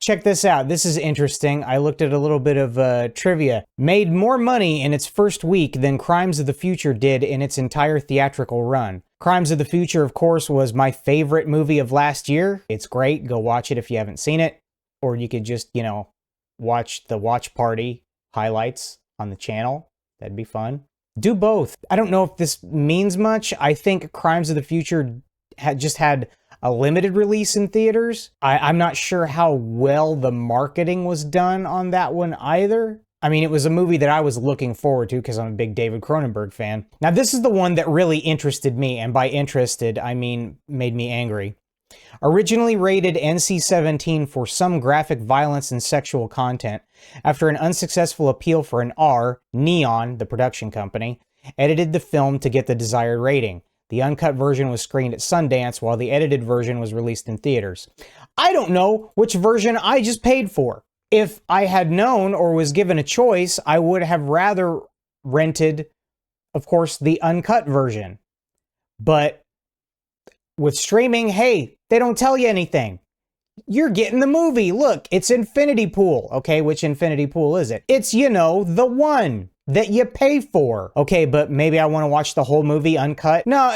Check this out. This is interesting. I looked at a little bit of trivia. Made more money in its first week than Crimes of the Future did in its entire theatrical run. Crimes of the Future, of course, was my favorite movie of last year. It's great. Go watch it if you haven't seen it. Or you could just, watch the watch party highlights on the channel. That'd be fun. Do both. I don't know if this means much. I think Crimes of the Future had a limited release in theaters. I'm not sure how well the marketing was done on that one either. I mean, it was a movie that I was looking forward to because I'm a big David Cronenberg fan. Now, this is the one that really interested me, and by interested, I mean made me angry. Originally rated NC-17 for some graphic violence and sexual content, after an unsuccessful appeal for an R, Neon, the production company, edited the film to get the desired rating. The uncut version was screened at Sundance, while the edited version was released in theaters. I don't know which version I just paid for. If I had known or was given a choice, I would have rather rented, of course, the uncut version. But with streaming, hey, they don't tell you anything. You're getting the movie. Look, it's Infinity Pool. Okay, which Infinity Pool is it? It's, the one that you pay for. Okay, but maybe I want to watch the whole movie uncut. No,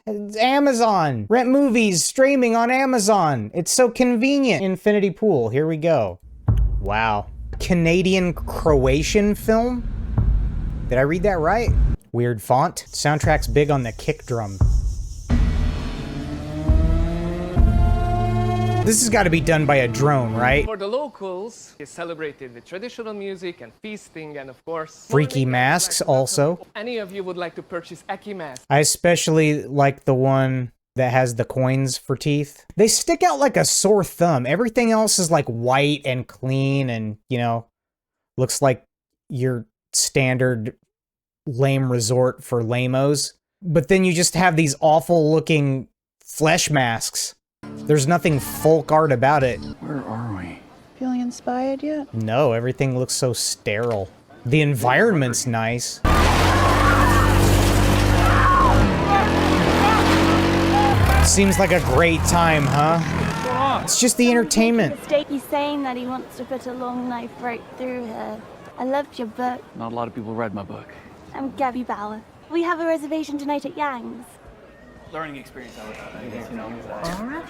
it's Amazon. Rent movies streaming on Amazon. It's so convenient. Infinity Pool, here we go. Wow. Canadian-Croatian film? Did I read that right? Weird font. Soundtrack's big on the kick drum. This has got to be done by a drone, right? For the locals, they celebrated with traditional music and feasting and, of course, freaky masks also. Any of you would like to purchase Eki mask? I especially like the one that has the coins for teeth. They stick out like a sore thumb. Everything else is like white and clean and, looks like your standard lame resort for lamos. But then you just have these awful looking flesh masks. There's nothing folk art about it. Where are we? Feeling inspired yet? No, everything looks so sterile. The environment's nice. Seems like a great time, huh? It's just the entertainment. He's saying that he wants to put a long knife right through her. I loved your book. Not a lot of people read my book. I'm Gabby Bauer. We have a reservation tonight at Yang's. Learning experience, I guess, Alright.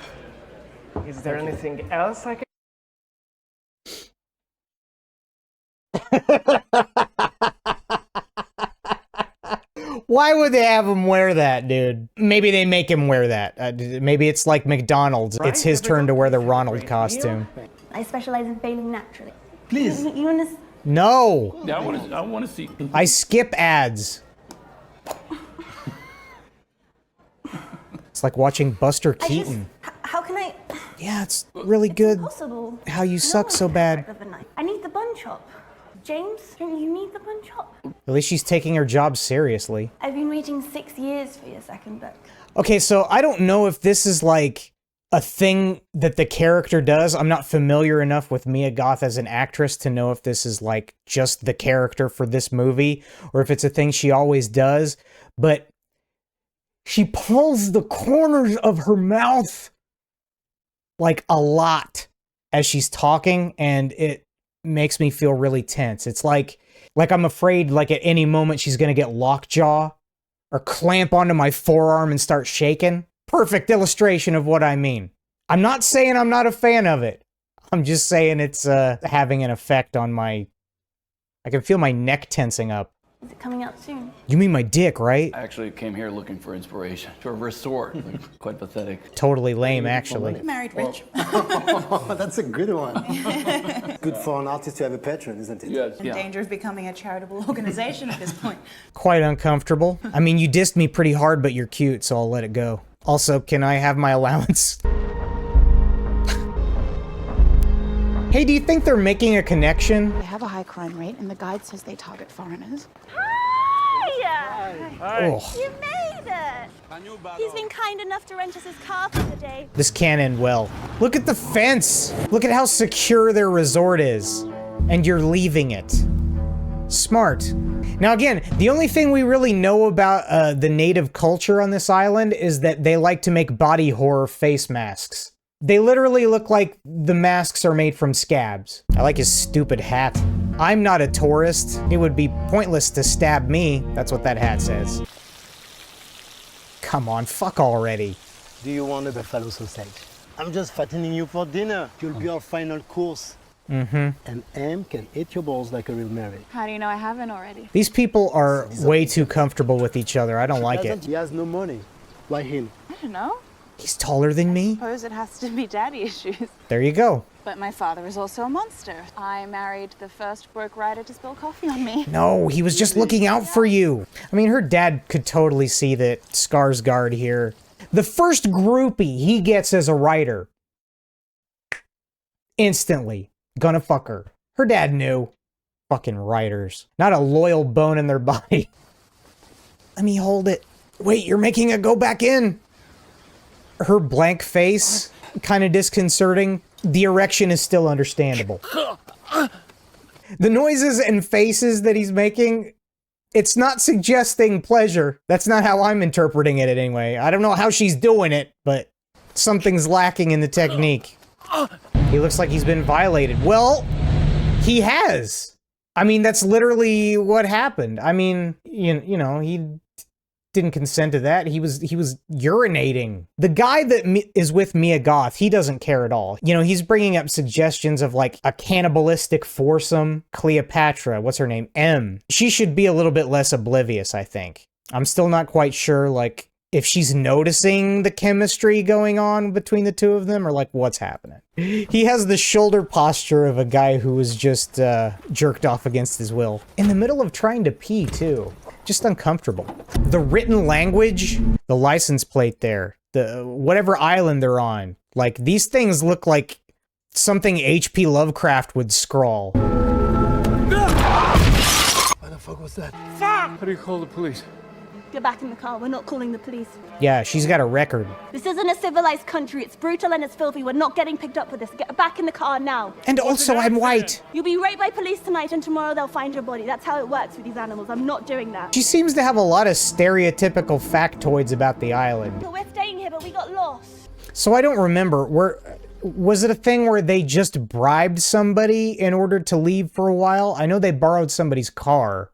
Is there anything else I can... Why would they have him wear that, dude? Maybe they make him wear that. Maybe it's like McDonald's. It's his turn to wear the Ronald costume. I specialize in failing naturally. Please. You want to... No! Yeah, I want to see. I skip ads. It's like watching Buster Keaton. How can I... Yeah, it's really good. Impossible. How you suck so bad. I need the bun chop. James, don't you need the bun chop? At least she's taking her job seriously. I've been waiting 6 years for your second book. Okay, so I don't know if this is like a thing that the character does. I'm not familiar enough with Mia Goth as an actress to know if this is like just the character for this movie or if it's a thing she always does. But she pulls the corners of her mouth like a lot as she's talking, and it makes me feel really tense. It's like I'm afraid like at any moment she's gonna get lockjaw or clamp onto my forearm and start shaking. Perfect illustration of what I mean. I'm not saying I'm not a fan of it. I'm just saying it's having an effect on my... I can feel my neck tensing up. Is it coming out soon? You mean my dick, right? I actually came here looking for inspiration. To a resort. Quite pathetic. Totally lame, actually. Married rich. That's a good one. Good for an artist to have a patron, isn't it? Yes, In danger of becoming a charitable organization at this point. Quite uncomfortable. I mean, you dissed me pretty hard, but you're cute, so I'll let it go. Also, can I have my allowance? Hey, do you think they're making a connection? They have a high crime rate, and the guide says they target foreigners. Hi! Oh, You made it! He's been kind enough to rent us his car for the day. this can't end well. Look at the fence! Look at how secure their resort is. And you're leaving it. Smart. Now again, the only thing we really know about the native culture on this island is that they like to make body horror face masks. They literally look like the masks are made from scabs. I like his stupid hat. I'm not a tourist. It would be pointless to stab me. That's what that hat says. Come on, fuck already. Do you want a buffalo sausage? I'm just fattening you for dinner. You'll be our final course. Mm-hmm. And Em can eat your balls like a real Mary. How do you know I haven't already? These people are way too comfortable with each other. I don't like it. He has no money. Why him? I don't know. He's taller than me. I suppose it has to be daddy issues. There you go. But my father is also a monster. I married the first broke writer to spill coffee on me. No, he was just looking out for you. I mean, her dad could totally see that Skarsgård here. The first groupie he gets as a writer. Instantly. Gonna fuck her. Her dad knew. Fucking writers. Not a loyal bone in their body. Let me hold it. Wait, you're making it go back in. Her blank face, kind of disconcerting. The erection is still understandable. The noises and faces that he's making, it's not suggesting pleasure. That's not how I'm interpreting it anyway. I don't know how she's doing it, but something's lacking in the technique. He looks like he's been violated. Well, he has. I mean, that's literally what happened. I mean, you know, he didn't consent to that. He was urinating. The guy that is with Mia Goth, he doesn't care at all. You know, he's bringing up suggestions of like a cannibalistic foursome. Cleopatra, what's her name? M. She should be a little bit less oblivious, I think. I'm still not quite sure, like, if she's noticing the chemistry going on between the two of them, or like what's happening. He has the shoulder posture of a guy who was just jerked off against his will. In the middle of trying to pee, too. Just uncomfortable. The written language, the license plate there, the whatever island they're on, like these things look like something H.P. Lovecraft would scrawl. What the fuck was that? How do you call the police? Get back in the car. We're not calling the police. Yeah, she's got a record. This isn't a civilized country. It's brutal and it's filthy. We're not getting picked up for this. Get back in the car now. And also, I'm white. You'll be raped by police tonight and tomorrow they'll find your body. That's how it works with these animals. I'm not doing that. She seems to have a lot of stereotypical factoids about the island. So we're staying here, but we got lost. So I don't remember, was it a thing where they just bribed somebody in order to leave for a while? I know they borrowed somebody's car.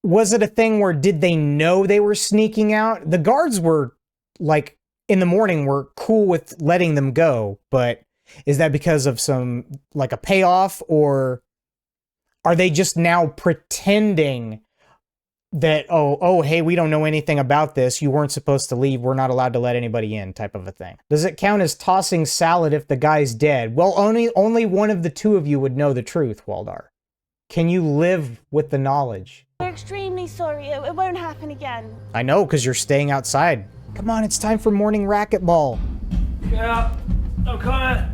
Was it a thing where did they know they were sneaking out? The guards were, like, in the morning were cool with letting them go, but is that because of some, like, a payoff, or are they just now pretending that, oh, hey, we don't know anything about this, you weren't supposed to leave, we're not allowed to let anybody in, type of a thing? Does it count as tossing salad if the guy's dead? Well, only one of the two of you would know the truth, Waldar. Can you live with the knowledge? We're extremely sorry. It won't happen again. I know, because you're staying outside. Come on, it's time for morning racquetball. Yeah, I'm coming.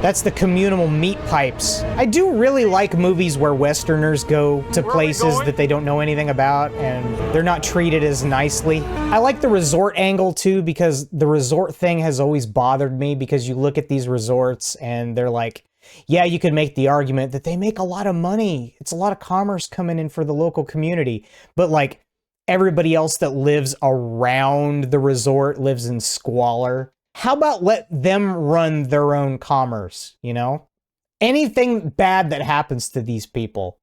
That's the communal meat pipes. I do really like movies where Westerners go to places that they don't know anything about and they're not treated as nicely. I like the resort angle too, because the resort thing has always bothered me, because you look at these resorts and they're like, yeah, you could make the argument that they make a lot of money. It's a lot of commerce coming in for the local community. But like everybody else that lives around the resort lives in squalor. How about let them run their own commerce, you know? Anything bad that happens to these people,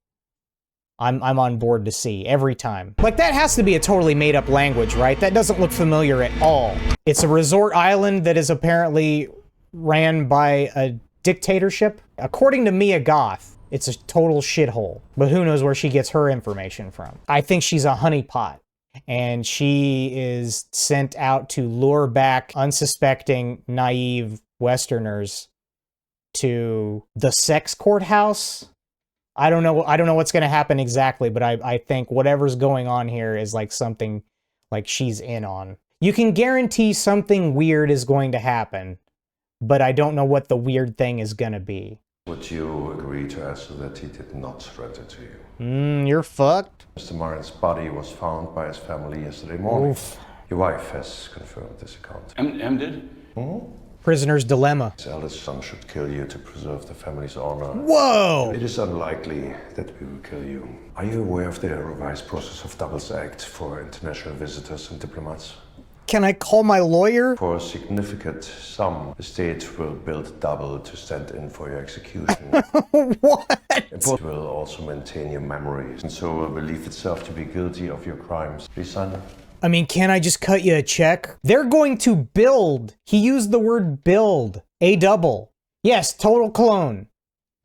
I'm on board to see every time. Like, that has to be a totally made up language, right? That doesn't look familiar at all. It's a resort island that is apparently ran by a dictatorship. According to Mia Goth, it's a total shithole, but who knows where she gets her information from. I think she's a honeypot, and she is sent out to lure back unsuspecting, naive Westerners to the sex courthouse. I don't know what's going to happen exactly, but I think whatever's going on here is like something like she's in on. You can guarantee something weird is going to happen, but I don't know what the weird thing is gonna be. Would you agree to answer that he did not surrender to you? You're fucked. Mr. Marin's body was found by his family yesterday morning. Oof. Your wife has confirmed this account. M did? Prisoner's dilemma. His eldest son should kill you to preserve the family's honor. Whoa! It is unlikely that we will kill you. Are you aware of the revised process of doubles act for international visitors and diplomats? Can I call my lawyer? For a significant sum, the state will build double to stand in for your execution. What? It will also maintain your memories, and so will believe itself to be guilty of your crimes. Please sign it. I mean, can I just cut you a check? They're going to build. He used the word build. A double. Yes, total clone.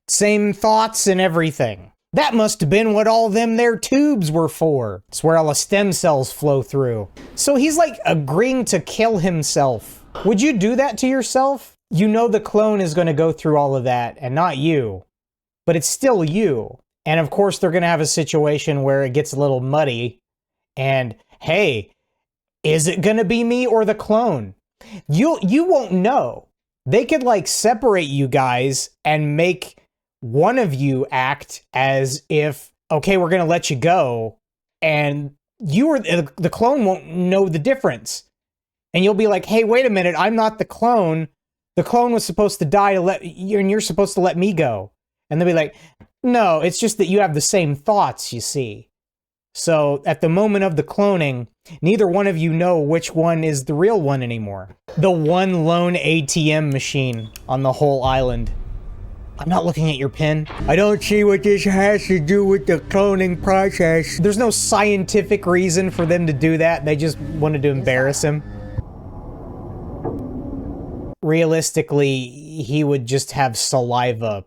Same thoughts and everything. That must have been what all them there tubes were for. It's where all the stem cells flow through. So he's like agreeing to kill himself. Would you do that to yourself? You know the clone is going to go through all of that and not you. But it's still you. And of course they're going to have a situation where it gets a little muddy. And hey, is it going to be me or the clone? You won't know. They could like separate you guys and make one of you act as if, okay, we're going to let you go, and you or the clone won't know the difference. And you'll be like, hey, wait a minute, I'm not the clone. The clone was supposed to die and you're supposed to let me go. And they'll be like, no, it's just that you have the same thoughts, you see. So at the moment of the cloning, neither one of you know which one is the real one anymore. The one lone ATM machine on the whole island. I'm not looking at your pin. I don't see what this has to do with the cloning process. There's no scientific reason for them to do that. They just wanted to embarrass him. Realistically, he would just have saliva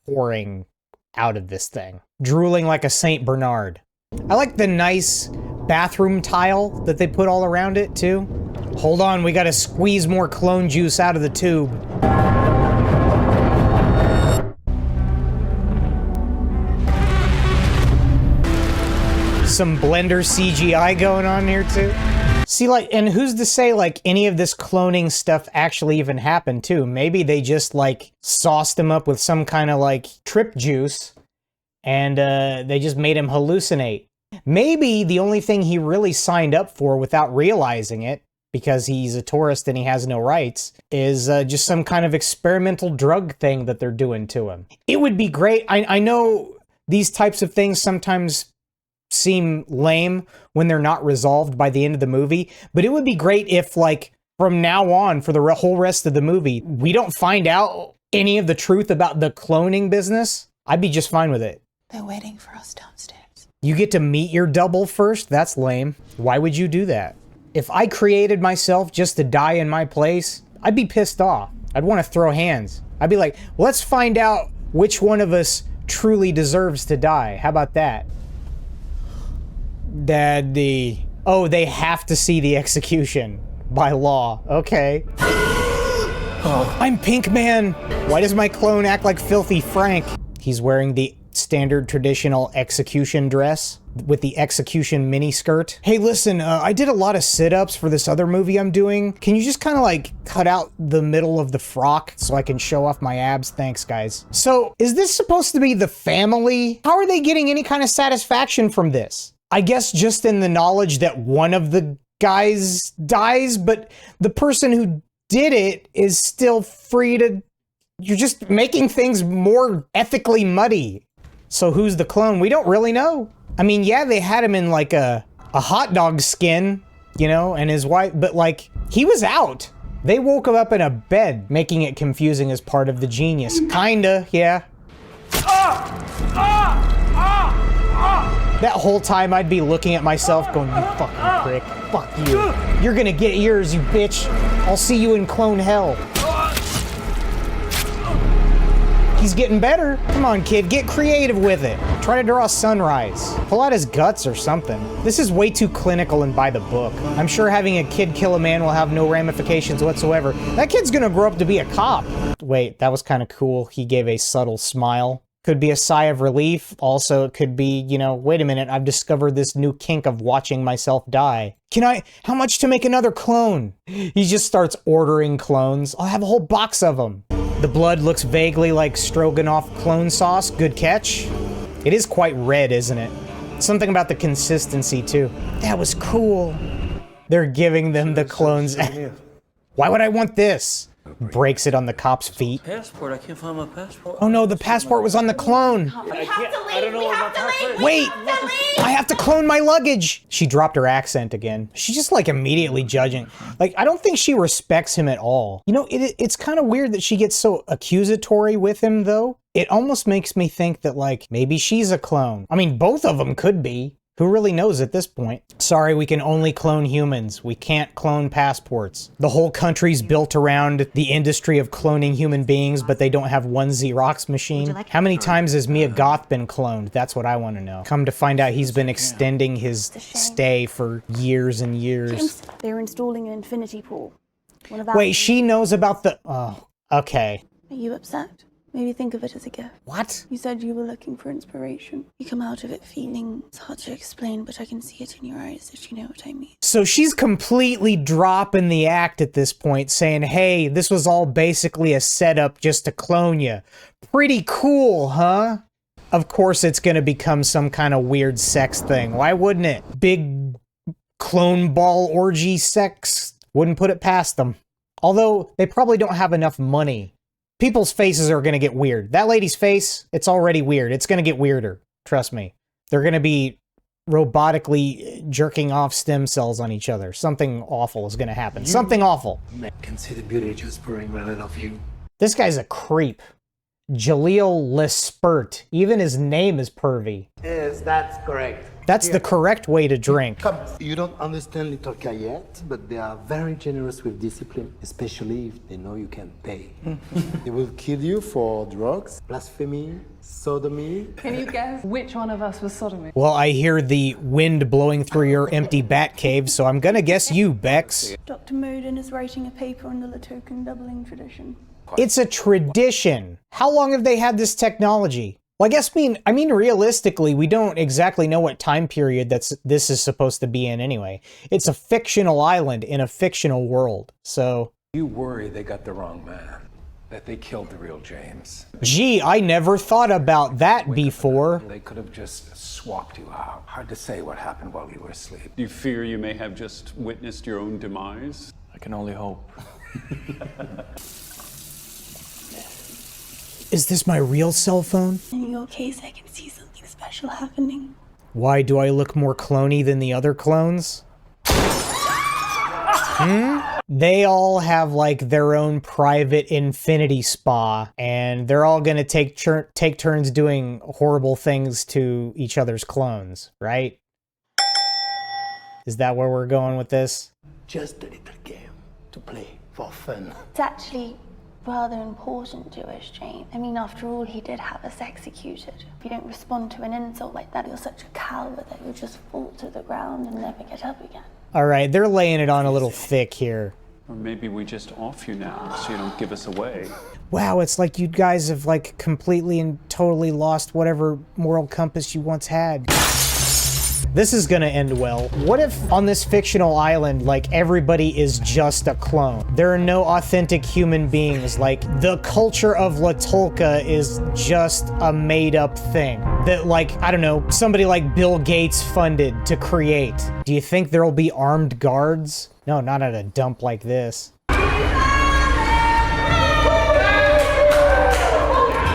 pouring out of this thing. Drooling like a Saint Bernard. I like the nice bathroom tile that they put all around it, too. Hold on, we gotta squeeze more clone juice out of the tube. Some Blender CGI going on here too. See, like, and who's to say, like, any of this cloning stuff actually even happened too? Maybe they just, like, sauced him up with some kind of, like, trip juice, and they just made him hallucinate. Maybe the only thing he really signed up for without realizing it, because he's a tourist and he has no rights, is just some kind of experimental drug thing that they're doing to him. It would be great. I know these types of things sometimes seem lame when they're not resolved by the end of the movie, but it would be great if, like, from now on, for the whole rest of the movie, we don't find out any of the truth about the cloning business. I'd be just fine with it. They're waiting for us downstairs. You get to meet your double first? That's lame. Why would you do that? If I created myself just to die in my place, I'd be pissed off. I'd want to throw hands. I'd be like, let's find out which one of us truly deserves to die. How about that? Daddy. Oh, they have to see the execution by law. Okay. I'm Pink Man. Why does my clone act like Filthy Frank? He's wearing the standard traditional execution dress with the execution mini skirt. Hey, listen, I did a lot of sit-ups for this other movie I'm doing. Can you just kind of like cut out the middle of the frock so I can show off my abs? Thanks, guys. So, is this supposed to be the family? How are they getting any kind of satisfaction from this? I guess just in the knowledge that one of the guys dies, but the person who did it is still free to... You're just making things more ethically muddy. So who's the clone? We don't really know. I mean, yeah, they had him in like a hot dog skin, you know, and his wife, but like, he was out. They woke him up in a bed, making it confusing as part of the genius. Kinda, yeah. That whole time I'd be looking at myself going, you fucking prick, fuck you. You're gonna get yours, you bitch. I'll see you in clone hell. He's getting better. Come on, kid, get creative with it. Try to draw a sunrise. Pull out his guts or something. This is way too clinical and by the book. I'm sure having a kid kill a man will have no ramifications whatsoever. That kid's gonna grow up to be a cop. Wait, that was kind of cool. He gave a subtle smile. Could be a sigh of relief. Also, it could be, you know, wait a minute, I've discovered this new kink of watching myself die. How much to make another clone? He just starts ordering clones. I'll have a whole box of them. The blood looks vaguely like stroganoff clone sauce. Good catch. It is quite red, isn't it? Something about the consistency, too. That was cool. They're giving them the clones. Why would I want this? breaks it on the cop's feet. Passport, I can't find my passport. Oh no, the passport was on the clone. We have to leave! We have to leave! Wait, I have to clone my luggage. She dropped her accent again. She's just like immediately judging. Like, I don't think she respects him at all. You know, it's kind of weird that she gets so accusatory with him though. It almost makes me think that like, maybe she's a clone. I mean, both of them could be. Who really knows at this point? Sorry, we can only clone humans. We can't clone passports. The whole country's built around the industry of cloning human beings, but they don't have one Xerox machine. How many times has Mia Goth been cloned? That's what I want to know. Come to find out he's been extending his stay for years and years. They were installing an infinity pool. Wait, she knows about the... Oh, okay. Are you upset? Maybe think of it as a gift. What? You said you were looking for inspiration. You come out of it feeling, it's hard to explain, but I can see it in your eyes if you know what I mean. So she's completely dropping the act at this point, saying, hey, this was all basically a setup just to clone you. Pretty cool, huh? Of course it's gonna become some kind of weird sex thing. Why wouldn't it? Big clone ball orgy sex? Wouldn't put it past them. Although, they probably don't have enough money. People's faces are gonna get weird. That lady's face, it's already weird. It's gonna get weirder. Trust me. They're gonna be robotically jerking off stem cells on each other. Something awful is gonna happen. Something awful. I can see the beauty just pouring right out of you. This guy's a creep. Jaleel Lespert. Even his name is pervy. Yes, that's correct. That's the correct way to drink. Come, you don't understand Little K yet, but they are very generous with discipline, especially if they know you can pay. They will kill you for drugs, blasphemy, sodomy. Can you guess which one of us was sodomy? Well, I hear the wind blowing through your empty bat cave, so I'm gonna guess you, Bex. Dr. Moden is writing a paper on the Latokan doubling tradition. It's a tradition. How long have they had this technology? Well, I mean, realistically, we don't exactly know what time period this is supposed to be in anyway. It's a fictional island in a fictional world, so... You worry they got the wrong man, that they killed the real James. Gee, I never thought about that before. They could have just swapped you out. Hard to say what happened while you were asleep. You fear you may have just witnessed your own demise? I can only hope. Is this my real cell phone? In your case, I can see something special happening. Why do I look more cloney than the other clones? They all have like their own private infinity spa, and they're all gonna take turns doing horrible things to each other's clones, right? Is that where we're going with this? Just a little game to play for fun. It's actually rather important, Jewish James. I mean, after all, he did have us executed. If you don't respond to an insult like that, you're such a coward that you'll just fall to the ground and never get up again. All right, they're laying it on a little thick here. Or maybe we just off you now so you don't give us away. Wow, it's like you guys have like completely and totally lost whatever moral compass you once had. This is gonna end well. What if on this fictional island, like, everybody is just a clone? There are no authentic human beings. Like, the culture of Latolka is just a made-up thing that, like, I don't know, somebody like Bill Gates funded to create. Do you think there'll be armed guards? No, not at a dump like this. They're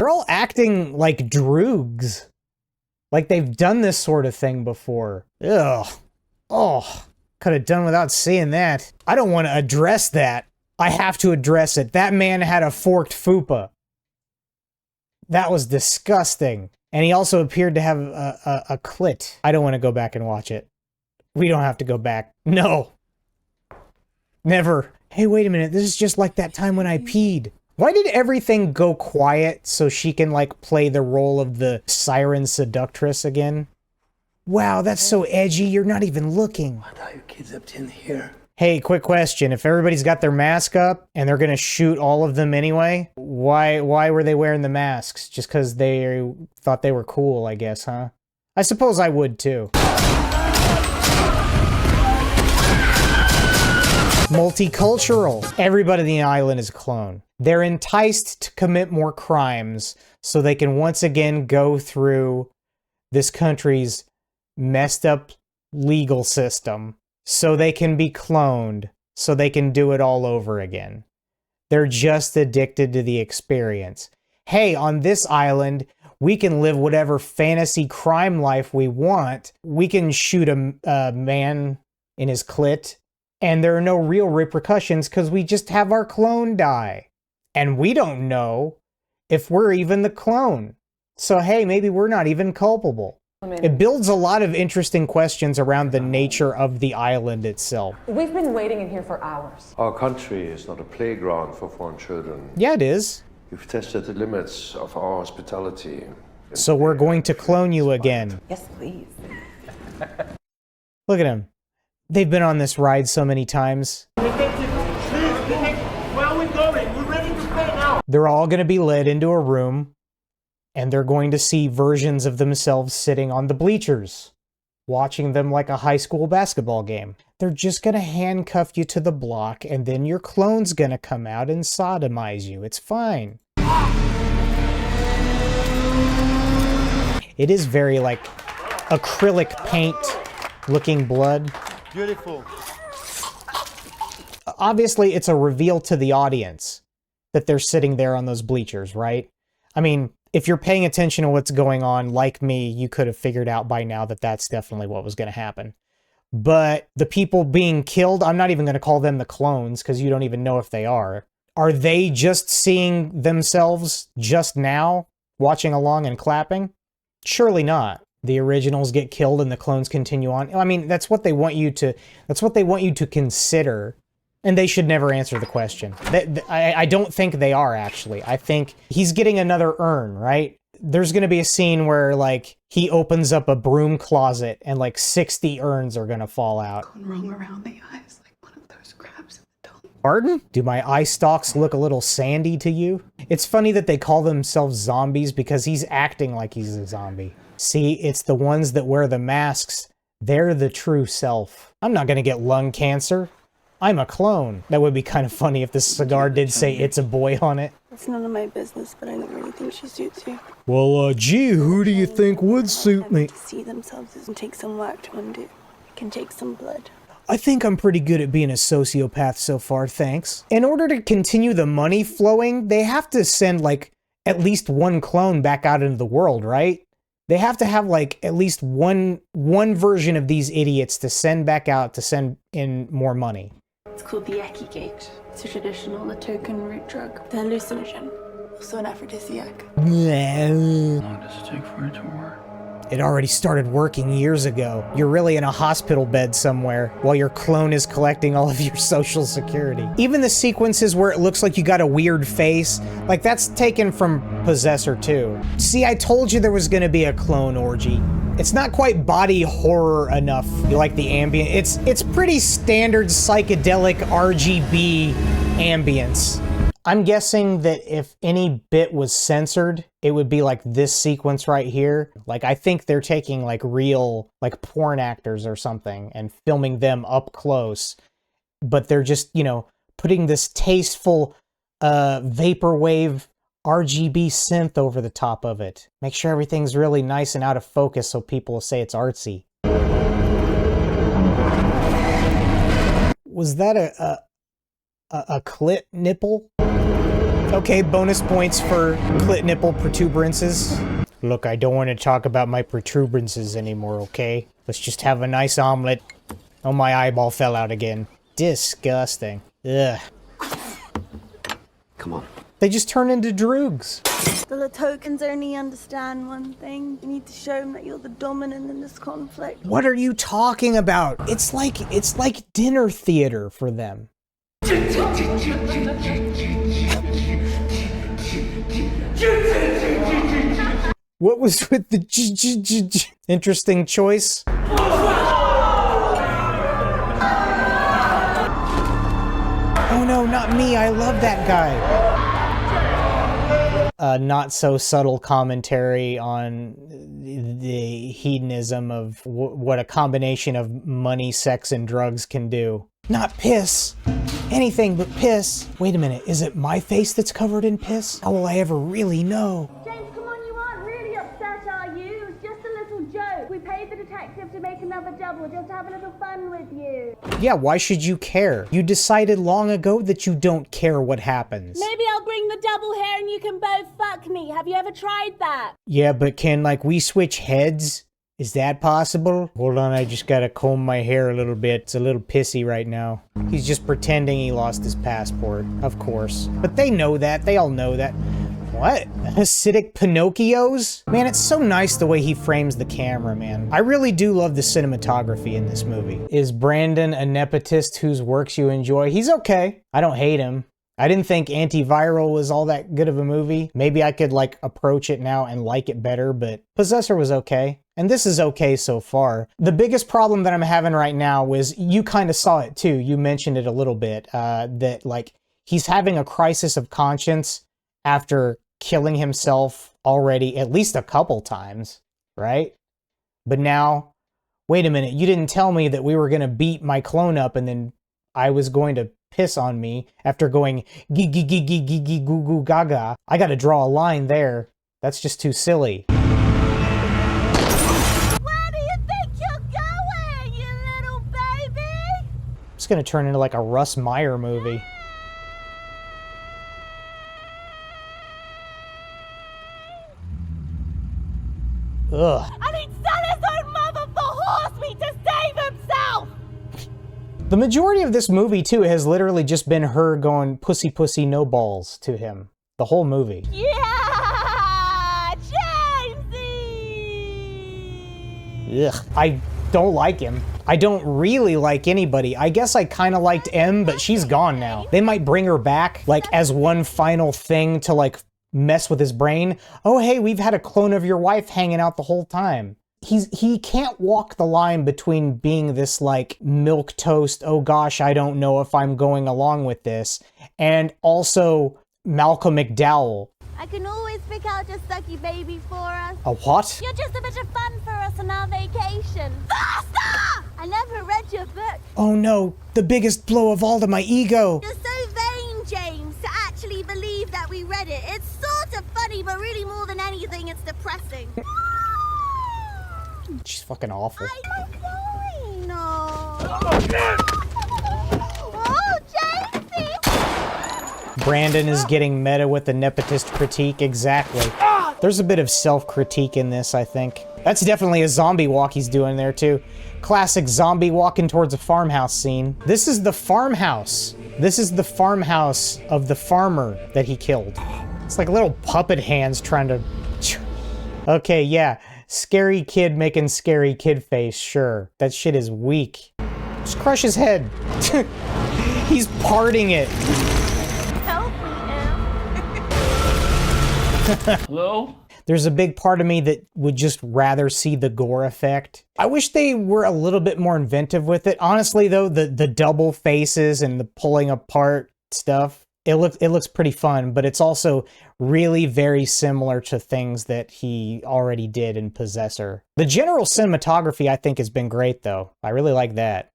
all acting like droogs. Like they've done this sort of thing before. Ugh. Oh, could have done without seeing that. I don't want to address that. I have to address it. That man had a forked fupa. That was disgusting. And he also appeared to have a clit. I don't want to go back and watch it. We don't have to go back. No. Never. Hey, wait a minute. This is just like that time when I peed. Why did everything go quiet so she can, like, play the role of the siren seductress again? Wow, that's so edgy, you're not even looking. What are you kids up to in here? Hey, quick question. If everybody's got their mask up and they're gonna shoot all of them anyway, why were they wearing the masks? Just because they thought they were cool, I guess, huh? I suppose I would, too. Multicultural. Everybody on the island is a clone. They're enticed to commit more crimes so they can once again go through this country's messed up legal system so they can be cloned, so they can do it all over again. They're just addicted to the experience. Hey, on this island, we can live whatever fantasy crime life we want. We can shoot a man in his clit, and there are no real repercussions because we just have our clone die. And we don't know if we're even the clone. So hey, maybe we're not even culpable. It builds a lot of interesting questions around the nature of the island itself. We've been waiting in here for hours. Our country is not a playground for foreign children. Yeah, it is. You've tested the limits of our hospitality. So we're going to clone you again. Yes, please. Look at him. They've been on this ride so many times. Where are we going? We're ready to pay now. They're all going to be led into a room, and they're going to see versions of themselves sitting on the bleachers, watching them like a high school basketball game. They're just going to handcuff you to the block, and then your clone's going to come out and sodomize you. It's fine. It is very like acrylic paint looking blood. Beautiful. Obviously, it's a reveal to the audience that they're sitting there on those bleachers, right? I mean, if you're paying attention to what's going on, like me, you could have figured out by now that that's definitely what was going to happen. But the people being killed, I'm not even going to call them the clones because you don't even know if they are. Are they just seeing themselves just now, watching along and clapping? Surely not. The originals get killed and the clones continue on. I mean, that's what they want you to consider. And they should never answer the question. I don't think they are, actually. I think he's getting another urn, right? There's going to be a scene where, like, he opens up a broom closet and, like, 60 urns are going to fall out. Gone wrong around the eyes, like one of those crabs in the dome. Pardon? Do my eye stalks look a little sandy to you? It's funny that they call themselves zombies because he's acting like he's a zombie. See, it's the ones that wear the masks. They're the true self. I'm not going to get lung cancer. I'm a clone. That would be kind of funny if the cigar did say "It's a boy" on it. It's none of my business, but I don't really think she suits you. Well, gee, who do you think would suit me? To see themselves doesn't take some work to undo. It can take some blood. I think I'm pretty good at being a sociopath so far, thanks. In order to continue the money flowing, they have to send, like, at least one clone back out into the world, right? They have to have, like, at least one version of these idiots to send back out to send in more money. It's called the Eki Gate. It's a traditional, a token root drug. The hallucinogen, also an aphrodisiac. How long does it take for it to work? It already started working years ago. You're really in a hospital bed somewhere while your clone is collecting all of your social security. Even the sequences where it looks like you got a weird face, like that's taken from Possessor 2. See, I told you there was gonna be a clone orgy. It's not quite body horror enough. You like the ambient? It's pretty standard psychedelic RGB ambience. I'm guessing that if any bit was censored, it would be like this sequence right here. Like, I think they're taking like real, like porn actors or something and filming them up close, but they're just, you know, putting this tasteful vaporwave RGB synth over the top of it. Make sure everything's really nice and out of focus so people will say it's artsy. Was that a clit nipple? Okay, bonus points for clit nipple protuberances. Look, I don't want to talk about my protuberances anymore, okay? Let's just have a nice omelet. Oh, my eyeball fell out again. Disgusting. Ugh. Come on. They just turn into droogs. The tokens only understand one thing. You need to show them that you're the dominant in this conflict. What are you talking about? It's like dinner theater for them. What was with the interesting choice? Oh no, not me. I love that guy. Not so subtle commentary on the hedonism of what a combination of money, sex, and drugs can do. Not piss. Anything but piss. Wait a minute, is it my face that's covered in piss? How will I ever really know? James, come on, you aren't really upset, are you? It was just a little joke. We paid the detective to make another double We'll just have a little fun with you. Yeah, why should you care? You decided long ago that you don't care what happens. Maybe I'll bring the double hair and you can both fuck me. Have you ever tried that? Yeah, but can, like, we switch heads? Is that possible? Hold on, I just gotta comb my hair a little bit. It's a little pissy right now. He's just pretending he lost his passport, of course. But they know that. They all know that. What? Acidic Pinocchios? Man, it's so nice the way he frames the camera, man. I really do love the cinematography in this movie. Is Brandon a nepotist whose works you enjoy? He's okay. I don't hate him. I didn't think Antiviral was all that good of a movie. Maybe I could, like, approach it now and like it better, but Possessor was okay. And this is okay so far. The biggest problem that I'm having right now is, you kind of saw it too, you mentioned it a little bit, that, like, he's having a crisis of conscience after killing himself already at least a couple times, right? But now, wait a minute, you didn't tell me that we were gonna beat my clone up and then I was going to piss on me after going gee gee gee gee gee gee goo goo gaga. I gotta draw a line there. That's just too silly. Where do you think you're going, you little baby? It's gonna turn into like a Russ Meyer movie. Ugh. And he'd sell his own mother for horse meat to save himself! The majority of this movie, too, has literally just been her going pussy pussy no balls to him. The whole movie. Yeah! Jamesy! Ugh. I don't like him. I don't really like anybody. I guess I kind of liked M, but she's gone now. They might bring her back, like, as one final thing to, like, mess with his brain. Oh, hey, we've had a clone of your wife hanging out the whole time. He can't walk the line between being this, like, milquetoast, oh gosh, I don't know if I'm going along with this, and also Malcolm McDowell. I can always pick out a sucky baby for us. A what? You're just a bit of fun for us on our vacation. Faster! I never read your book. Oh no, the biggest blow of all to my ego. You're so vain, James, to actually believe that we read it. It's sort of funny, but really more than anything, it's depressing. She's fucking awful. I'm fine. Oh, Jamesy! Brandon is getting meta with the nepotist critique, exactly. There's a bit of self-critique in this, I think. That's definitely a zombie walk he's doing there, too. Classic zombie walking towards a farmhouse scene. This is the farmhouse. This is the farmhouse of the farmer that he killed. It's like little puppet hands trying to... Okay, yeah. Scary kid making scary kid face, sure. That shit is weak. Just crush his head. He's parting it. Help me, Hello? There's a big part of me that would just rather see the gore effect. I wish they were a little bit more inventive with it. Honestly, though, the double faces and the pulling apart stuff, it looks pretty fun, but it's also really very similar to things that he already did in Possessor. The general cinematography, I think, has been great, though. I really like that.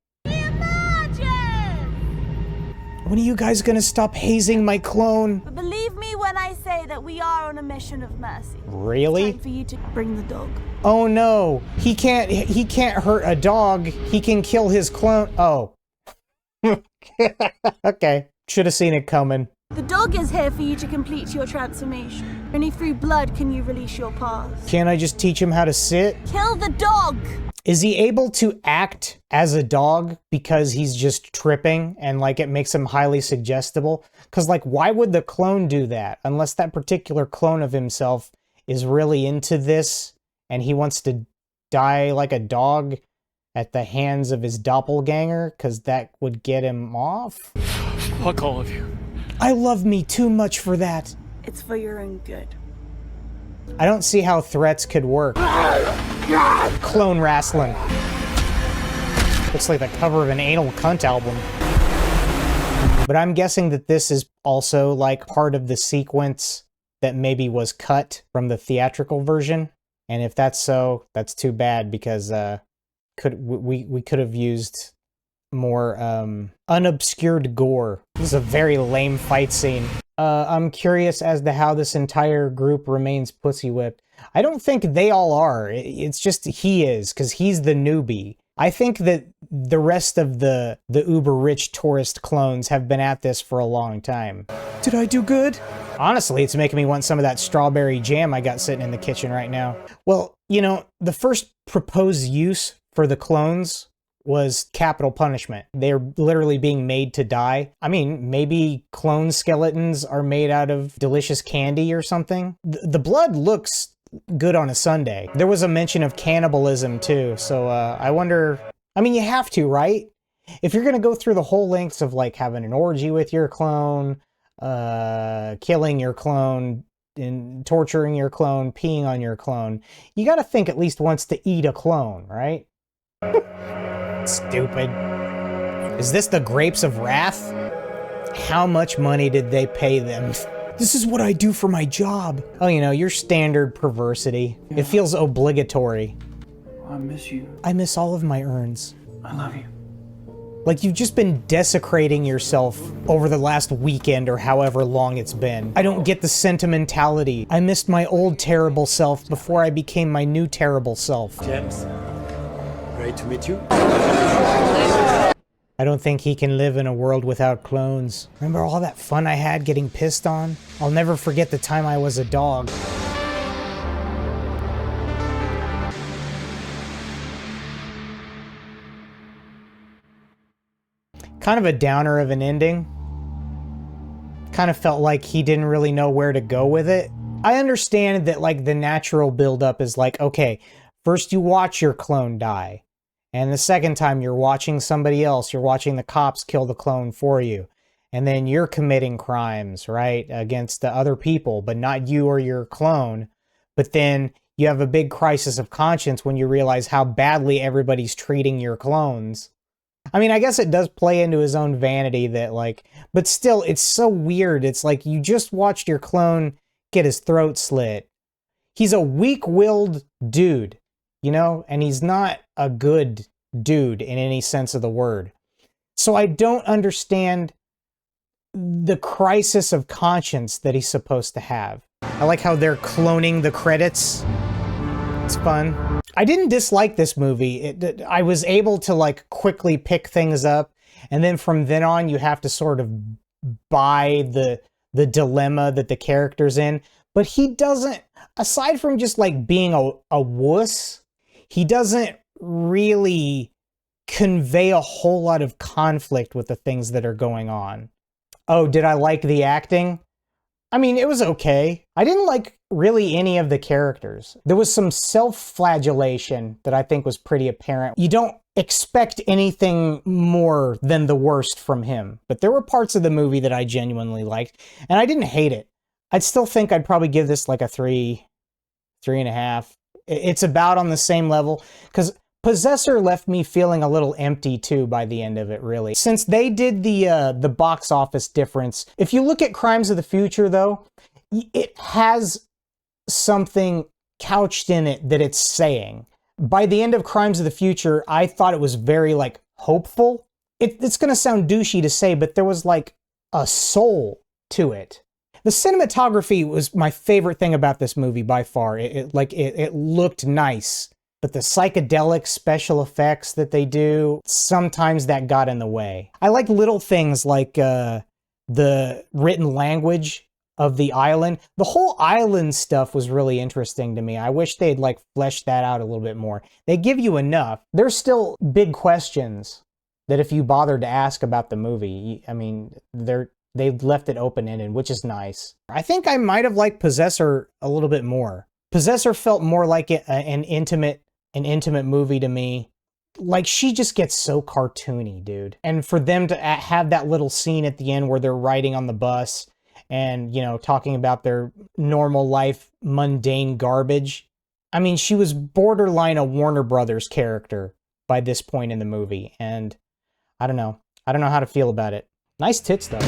When are you guys gonna stop hazing my clone? But believe me when I say that we are on a mission of mercy. Really? It's time for you to bring the dog. Oh no, he can't hurt a dog. He can kill his clone. Oh. Okay. Should have seen it coming. The dog is here for you to complete your transformation. Only through blood can you release your past. Can't I just teach him how to sit? Kill the dog! Is he able to act as a dog because he's just tripping and, like, it makes him highly suggestible? Because, like, why would the clone do that? Unless that particular clone of himself is really into this and he wants to die like a dog at the hands of his doppelganger, because that would get him off? Fuck all of you. I love me too much for that. It's for your own good. I don't see how threats could work. Clone wrestling. Looks like the cover of an anal cunt album. But I'm guessing that this is also like part of the sequence that maybe was cut from the theatrical version. And if that's so, that's too bad, because we could have used more unobscured gore. This is a very lame fight scene. I'm curious as to how this entire group remains pussy whipped. I don't think they all are. It's just he is, because he's the newbie. I think that the rest of the uber-rich tourist clones have been at this for a long time. Did I do good? Honestly, it's making me want some of that strawberry jam I got sitting in the kitchen right now. Well, you know, the first proposed use for the clones was capital punishment. They're literally being made to die. I mean, maybe clone skeletons are made out of delicious candy or something. The blood looks good on a Sunday. There was a mention of cannibalism too, so I wonder, I mean, you have to, right? If you're gonna go through the whole lengths of like having an orgy with your clone, killing your clone, and torturing your clone, peeing on your clone, you gotta think at least once to eat a clone, right? Stupid. Is this the Grapes of Wrath? How much money did they pay them? This is what I do for my job. Oh, you know, your standard perversity. Yeah. It feels obligatory. I miss you. I miss all of my urns. I love you. Like you've just been desecrating yourself over the last weekend or however long it's been. I don't get the sentimentality. I missed my old terrible self before I became my new terrible self. James, great to meet you. I don't think he can live in a world without clones. Remember all that fun I had getting pissed on? I'll never forget the time I was a dog. Kind of a downer of an ending. Kind of felt like he didn't really know where to go with it. I understand that like the natural buildup is like, okay, first you watch your clone die. And the second time you're watching somebody else, you're watching the cops kill the clone for you. And then you're committing crimes, right, against the other people, but not you or your clone. But then you have a big crisis of conscience when you realize how badly everybody's treating your clones. I mean, I guess it does play into his own vanity that like, but still, it's so weird. It's like you just watched your clone get his throat slit. He's a weak-willed dude, you know, and he's not a good dude in any sense of the word. So I don't understand the crisis of conscience that he's supposed to have. I like how they're cloning the credits. It's fun. I didn't dislike this movie. I was able to like quickly pick things up, and then from then on you have to sort of buy the dilemma that the character's in. But he doesn't, aside from just like being a wuss, he doesn't really convey a whole lot of conflict with the things that are going on. Oh, did I like the acting? I mean, it was okay. I didn't like really any of the characters. There was some self-flagellation that I think was pretty apparent. You don't expect anything more than the worst from him. But there were parts of the movie that I genuinely liked, and I didn't hate it. I'd still think I'd probably give this like a 3.5. It's about on the same level, because Possessor left me feeling a little empty too by the end of it, really. Since they did the box office difference, if you look at Crimes of the Future though, it has something couched in it that it's saying. By the end of Crimes of the Future, I thought it was very like hopeful. It's gonna sound douchey to say, but there was like a soul to it. The cinematography was my favorite thing about this movie by far. It looked nice. But the psychedelic special effects that they do, sometimes that got in the way. I like little things like the written language of the island. The whole island stuff was really interesting to me. I wish they'd like fleshed that out a little bit more. They give you enough. There's still big questions that if you bothered to ask about the movie, I mean, they've left it open-ended, which is nice. I think I might have liked Possessor a little bit more. Possessor felt more like an intimate movie to me. Like, she just gets so cartoony, dude. And for them to have that little scene at the end where they're riding on the bus and, you know, talking about their normal life, mundane garbage. I mean, she was borderline a Warner Brothers character by this point in the movie. And I don't know. I don't know how to feel about it. Nice tits, though.